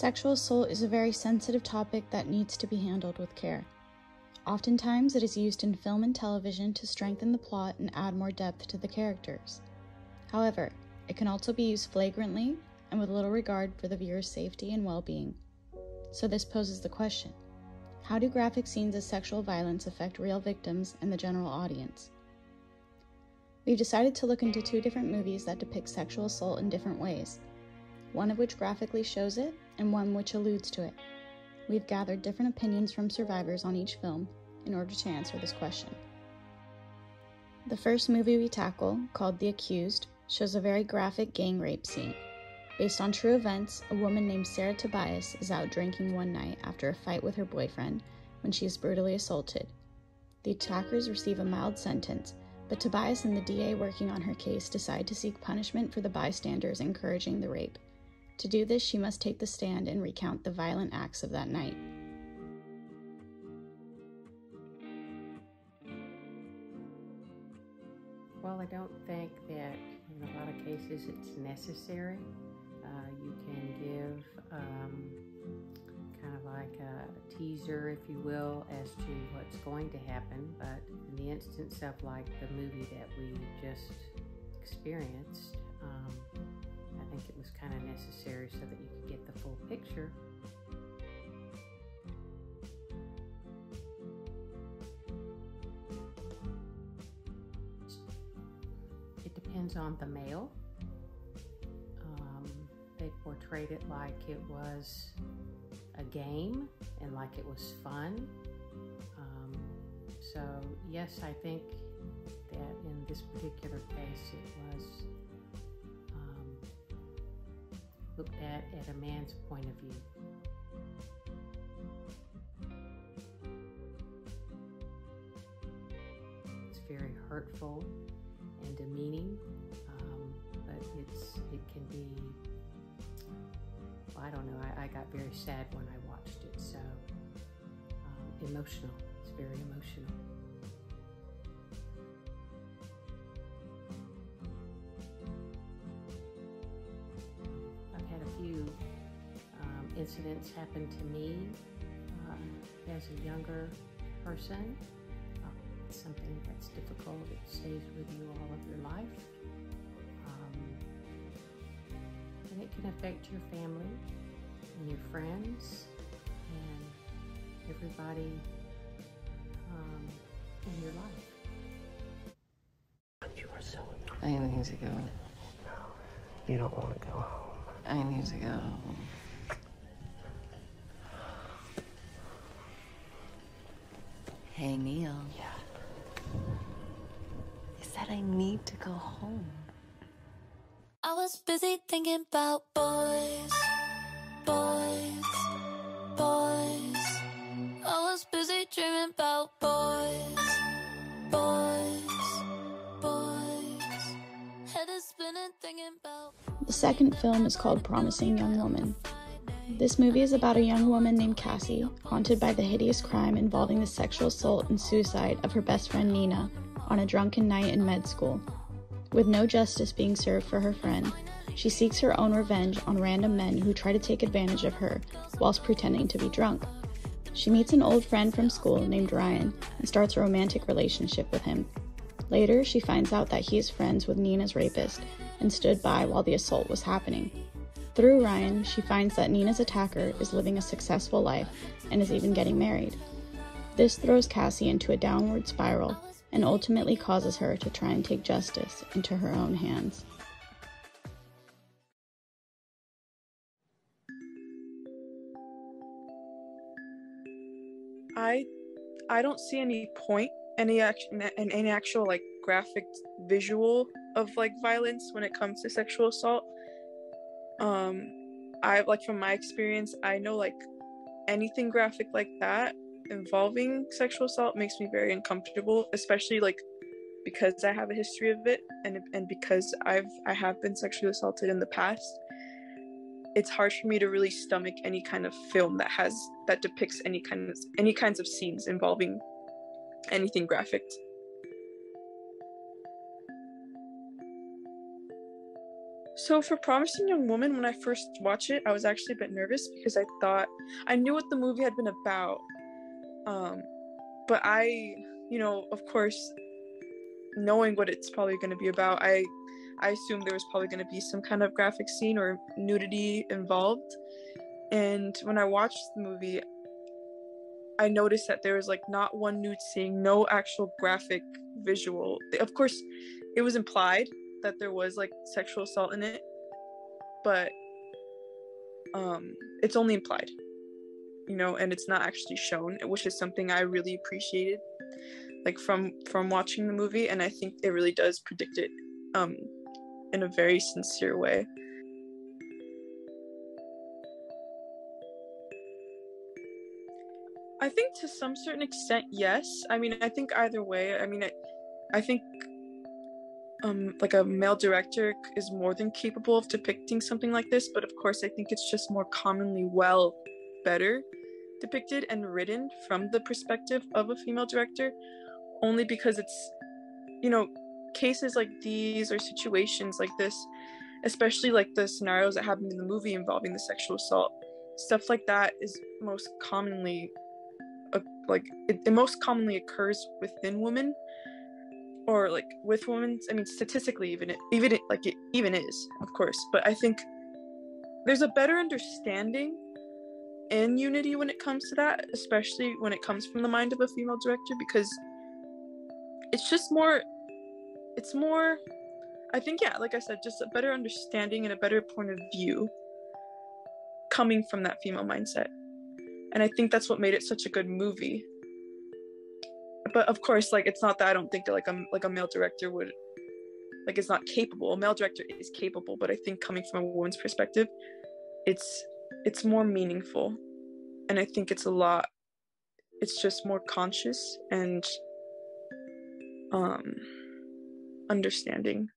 Sexual assault is a very sensitive topic that needs to be handled with care. Oftentimes, it is used in film and television to strengthen the plot and add more depth to the characters. However, it can also be used flagrantly and with little regard for the viewer's safety and well-being. So this poses the question: how do graphic scenes of sexual violence affect real victims and the general audience? We've decided to look into 2 different movies that depict sexual assault in different ways, one of which graphically shows it and one which alludes to it. We've gathered different opinions from survivors on each film in order to answer this question. The first movie we tackle, called The Accused, shows a very graphic gang rape scene. Based on true events, a woman named Sarah Tobias is out drinking one night after a fight with her boyfriend when she is brutally assaulted. The attackers receive a mild sentence, but Tobias and the DA working on her case decide to seek punishment for the bystanders encouraging the rape. To do this, she must take the stand and recount the violent acts of that night. Well, I don't think that in a lot of cases it's necessary. You can give kind of like a teaser, if you will, as to what's going to happen, but in the instance of like the movie that we just experienced, I think it was kind of necessary so that you could get the full picture. It depends on the male. They portrayed it like it was a game and like it was fun. So yes, I think that in this particular case it was looked at a man's point of view. It's very hurtful and demeaning, but it can be, well, I don't know, I got very sad when I watched it, so emotional, it's very emotional. Incidents happen to me as a younger person. It's something that's difficult. It stays with you all of your life. And it can affect your family and your friends and everybody in your life. But you are so I need to go. No, you don't want to go home. I need to go home. Hey, Neil. Yeah. I said I need to go home. I was busy thinking about boys, boys, boys. I was busy dreaming about boys, boys, boys. Head is spinning thinking about. The second film is called Promising Young Woman. This movie is about a young woman named Cassie, haunted by the hideous crime involving the sexual assault and suicide of her best friend Nina on a drunken night in med school. With no justice being served for her friend, she seeks her own revenge on random men who try to take advantage of her whilst pretending to be drunk. She meets an old friend from school named Ryan and starts a romantic relationship with him. Later, she finds out that he is friends with Nina's rapist and stood by while the assault was happening. Through Ryan, she finds that Nina's attacker is living a successful life and is even getting married. This throws Cassie into a downward spiral and ultimately causes her to try and take justice into her own hands. I don't see any point, any actual like graphic visual of like violence when it comes to sexual assault. I like, from my experience, I know like anything graphic like that involving sexual assault makes me very uncomfortable, especially like because I have a history of it and because I have been sexually assaulted in the past. It's hard for me to really stomach any kind of film that depicts any kinds of scenes involving anything graphic. So for Promising Young Woman, when I first watched it, I was actually a bit nervous because I thought I knew what the movie had been about. But I, of course, knowing what it's probably going to be about, I assumed there was probably going to be some kind of graphic scene or nudity involved. And when I watched the movie, I noticed that there was like not one nude scene, no actual graphic visual. Of course, it was implied that there was like sexual assault in it, but it's only implied, and it's not actually shown, which is something I really appreciated, like from watching the movie, and I think it really does predict it in a very sincere way. I think to some certain extent, yes. I mean, I think either way. I mean, I think like a male director is more than capable of depicting something like this, but of course I think it's just more commonly better depicted and written from the perspective of a female director, only because it's, cases like these or situations like this, especially like the scenarios that happened in the movie involving the sexual assault, stuff like that is most commonly it most commonly occurs within women, or like with women. I mean, statistically, even it is, of course. But I think there's a better understanding and unity when it comes to that, especially when it comes from the mind of a female director, because it's just more. It's more. I think, yeah, like I said, just a better understanding and a better point of view coming from that female mindset. And I think that's what made it such a good movie. But of course, like, it's not that I don't think that like a male director would, like, it's not capable. A male director is capable, but I think coming from a woman's perspective, it's more meaningful, and I think it's just more conscious and understanding.